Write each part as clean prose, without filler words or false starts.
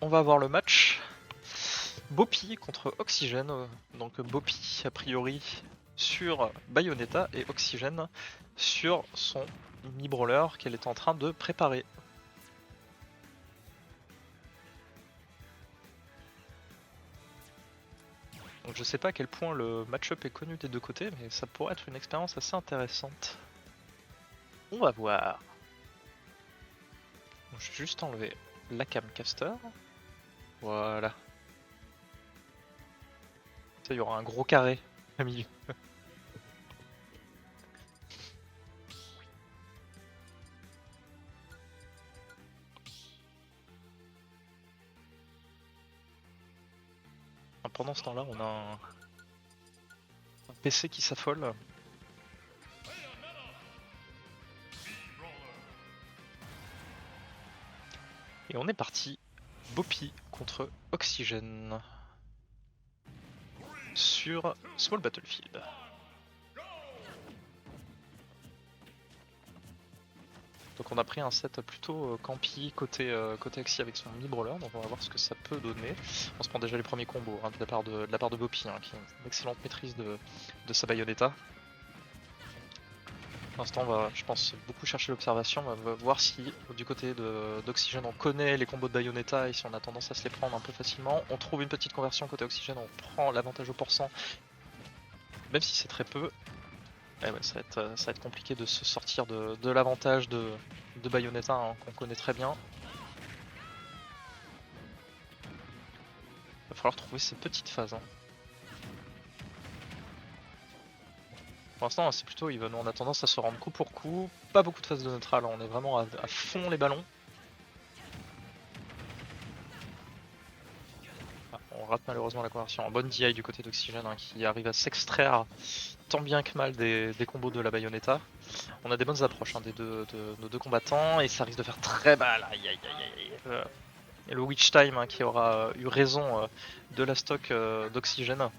on va avoir le match Bopi contre Oxygène. Donc Bopi a priori sur Bayonetta et Oxygène sur son mini-brawler qu'elle est en train de préparer. Donc je sais pas à quel point le match-up est connu des deux côtés, mais ça pourrait être une expérience assez intéressante. On va voir. Donc, je vais juste enlever la camcaster. Voilà. Ça, il y aura un gros carré au milieu. Pendant ce temps-là, on a un PC qui s'affole. Et on est parti. Bopi contre Oxygène sur Small Battlefield. Donc on a pris un set plutôt campi côté Axie avec son mini-brawler, donc on va voir ce que ça peut donner. On se prend déjà les premiers combos hein, de la part de Bopi, hein, qui a une excellente maîtrise de sa Bayonetta. Pour l'instant, on va, je pense, beaucoup chercher l'observation. On va voir si, du côté d'Oxygène, on connaît les combos de Bayonetta et si on a tendance à se les prendre un peu facilement. On trouve une petite conversion côté Oxygène, on prend l'avantage au pourcent, même si c'est très peu. Et ouais, ça va être compliqué de se sortir de l'avantage de Bayonetta hein, qu'on connaît très bien. Il va falloir trouver ces petites phases. Hein. Pour l'instant, c'est plutôt even. On a tendance à se rendre coup pour coup. Pas beaucoup de phases de neutral, on est vraiment à fond les ballons. Ah, on rate malheureusement la conversion en bonne DI du côté d'Oxygène hein, qui arrive à s'extraire tant bien que mal des combos de la Bayonetta. On a des bonnes approches hein, de nos deux combattants et ça risque de faire très mal. Aïe aïe aïe aïe. Et le Witch Time hein, qui aura eu raison de la stock d'Oxygène.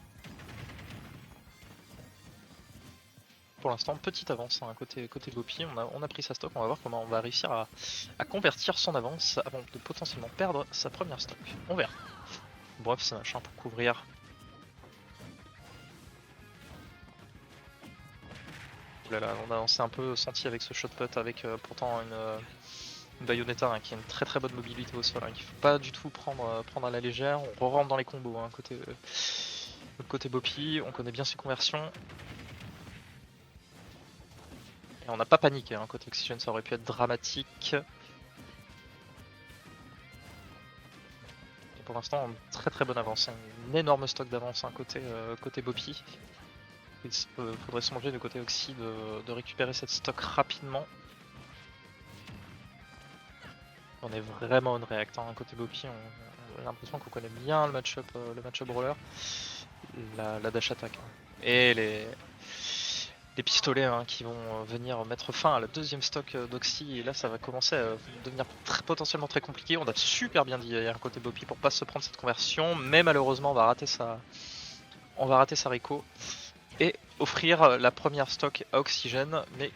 Pour l'instant, petite avance hein, côté Bopi, on a pris sa stock, on va voir comment on va réussir à convertir son avance avant de potentiellement perdre sa première stock. On verra. Bref, c'est machin pour couvrir. Là, on s'est un peu senti avec ce shotput avec pourtant une Bayonetta hein, qui a une très bonne mobilité au sol, hein, qu'il faut pas du tout prendre à la légère. On rentre dans les combos hein, côté Bopi, on connaît bien ses conversions. Et on n'a pas paniqué, hein, côté Oxygène ça aurait pu être dramatique. Et pour l'instant, très bonne avance, hein, une énorme stock d'avance hein, côté Bopi. Il faudrait songer du côté Oxy de récupérer cette stock rapidement. On est vraiment une react hein, côté Bopi, on a l'impression qu'on connaît bien le match-up brawler, la dash attack. Hein. Et les pistolets hein, qui vont venir mettre fin à la deuxième stock d'Oxy et là ça va commencer à devenir potentiellement très compliqué. On a super bien dit hier côté Bopi pour pas se prendre cette conversion, mais malheureusement on va rater sa Rico et offrir la première stock à Oxygène, mais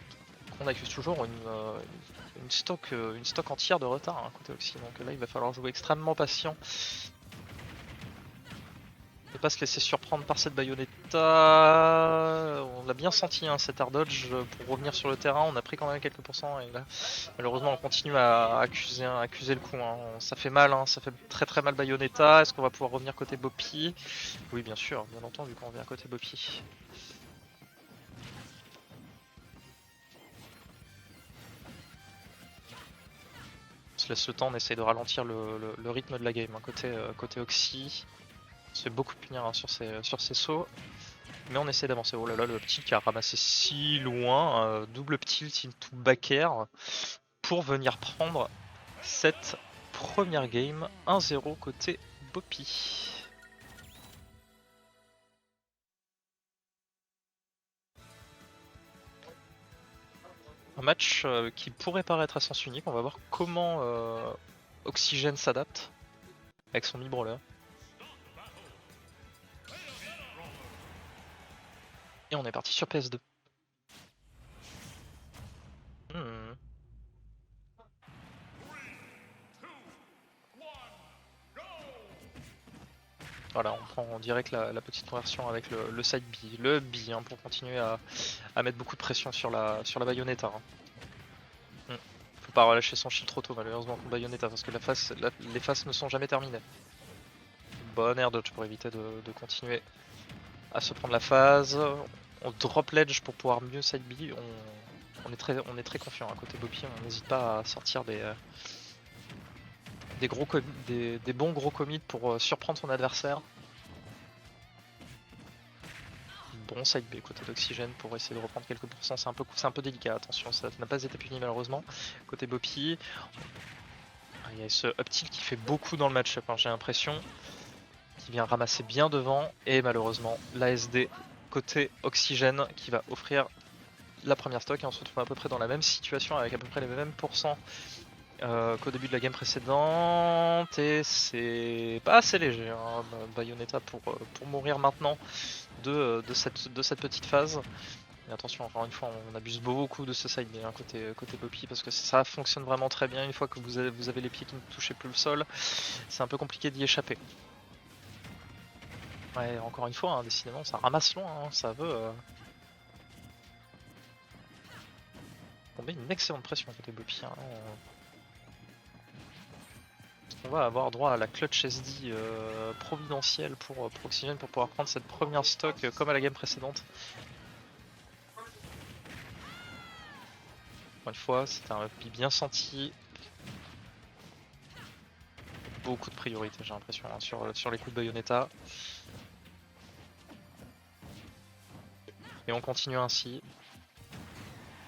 on accuse toujours une stock entière de retard hein, côté Oxy, donc là il va falloir jouer extrêmement patient. Ne pas se laisser surprendre par cette Bayonetta. On l'a bien senti hein, cet air dodge pour revenir sur le terrain. On a pris quand même quelques pourcents et là malheureusement on continue à accuser le coup. Hein. Ça fait mal, hein. Ça fait très mal Bayonetta. Est-ce qu'on va pouvoir revenir côté Bopi? Oui bien sûr, bien entendu qu'on revient côté Bopi. On se laisse le temps, on essaye de ralentir le rythme de la game hein, côté Oxy. On se fait beaucoup punir hein, sur ses sauts. Mais on essaie d'avancer. Oh là là, le petit qui a ramassé si loin. Double tilt into back air pour venir prendre cette première game. 1-0 côté Bopi. Un match qui pourrait paraître à sens unique. On va voir comment Oxygène s'adapte avec son mini-brawler. Et on est parti sur PS2. Voilà, on prend direct la petite conversion avec le side B, le B hein, pour continuer à mettre beaucoup de pression sur la Bayonetta. Hein. Faut pas relâcher son shield trop tôt malheureusement contre Bayonetta parce que les phases ne sont jamais terminées. Bonne air dodge pour éviter de continuer à se prendre la phase. On drop ledge pour pouvoir mieux side B. On est très confiant à côté Boppy, on n'hésite pas à sortir des bons gros commits pour surprendre son adversaire. Bon side B côté d'Oxygène pour essayer de reprendre quelques pourcents, c'est un peu délicat, attention, ça n'a pas été puni malheureusement. Côté Boppy, il y a ce up tilt qui fait beaucoup dans le match-up, hein, j'ai l'impression, qui vient ramasser bien devant, et malheureusement l'ASD côté Oxygène qui va offrir la première stock, et on se retrouve à peu près dans la même situation avec à peu près les mêmes pourcents qu'au début de la game précédente, et c'est pas assez léger, hein, Bayonetta pour mourir maintenant de cette petite phase. Et attention, encore une fois, on abuse beaucoup de ce side B hein, côté Boppy parce que ça fonctionne vraiment très bien. Une fois que vous avez les pieds qui ne touchaient plus le sol, c'est un peu compliqué d'y échapper. Ouais, encore une fois, hein, décidément, ça ramasse loin, hein, ça veut tomber une excellente pression côté Boppy. Hein, on va avoir droit à la clutch SD providentielle pour Oxygène pour pouvoir prendre cette première stock comme à la game précédente. Encore une fois, c'était un up bien senti. Beaucoup de priorité, j'ai l'impression, hein, sur les coups de Bayonetta. Et on continue ainsi.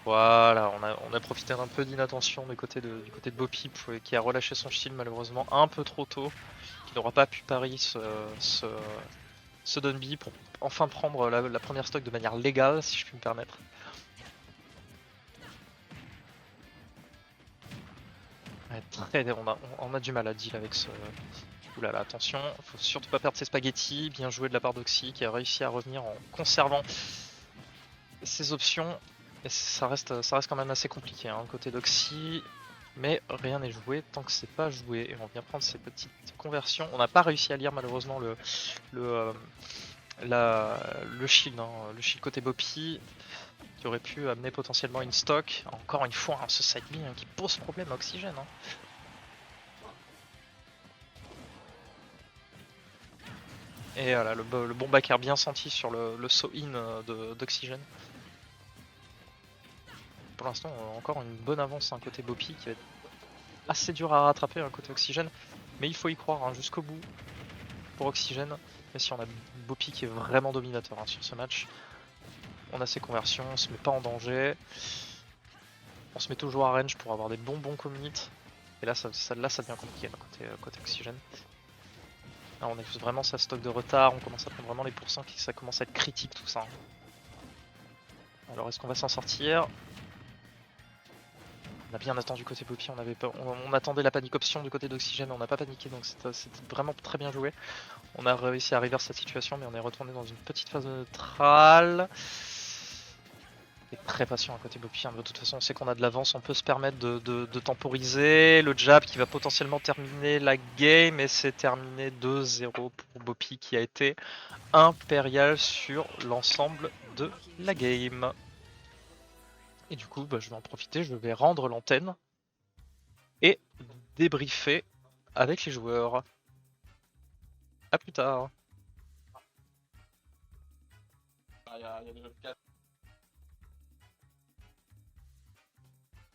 Voilà, on a profité d'un peu d'inattention du côté de Boppy qui a relâché son shield malheureusement un peu trop tôt, qui n'aura pas pu pari ce Dunby pour enfin prendre la première stock de manière légale, si je puis me permettre. Ouais, on a du mal à deal avec ce... Oulala, attention, faut surtout pas perdre ses spaghettis, bien joué de la part d'Oxy qui a réussi à revenir en conservant ses options. Et ça reste quand même assez compliqué hein, côté d'Oxy, mais rien n'est joué tant que c'est pas joué. Et on vient prendre ces petites conversions. On n'a pas réussi à lire malheureusement le shield, hein, le shield côté Boppy, qui aurait pu amener potentiellement une stock. Encore une fois, hein, ce side B hein, qui pose problème à Oxygène. Hein. Et voilà, le bon backer bien senti sur le saut-in d'Oxygène. Pour l'instant, encore une bonne avance hein, côté Boppy qui va être assez dur à rattraper hein, côté Oxygène. Mais il faut y croire hein, jusqu'au bout pour Oxygène. Mais si on a Boppy qui est vraiment dominateur hein, sur ce match, on a ses conversions, on se met pas en danger. On se met toujours à range pour avoir des bons commits. Et là, ça devient compliqué là, côté Oxygène. Là, on a vraiment sa stock de retard, on commence à prendre vraiment les pourcents, ça commence à être critique tout ça. Alors est-ce qu'on va s'en sortir? On a bien attendu côté Boppy, on attendait la panique option du côté d'Oxygène, on n'a pas paniqué donc c'était vraiment très bien joué. On a réussi à reverse cette situation mais on est retourné dans une petite phase neutrale. Et très patient à côté Boppy, hein. De toute façon on sait qu'on a de l'avance, on peut se permettre de temporiser. Le jab qui va potentiellement terminer la game et c'est terminé 2-0 pour Boppy qui a été impérial sur l'ensemble de la game. Et du coup je vais en profiter, je vais rendre l'antenne et débriefer avec les joueurs. A plus tard.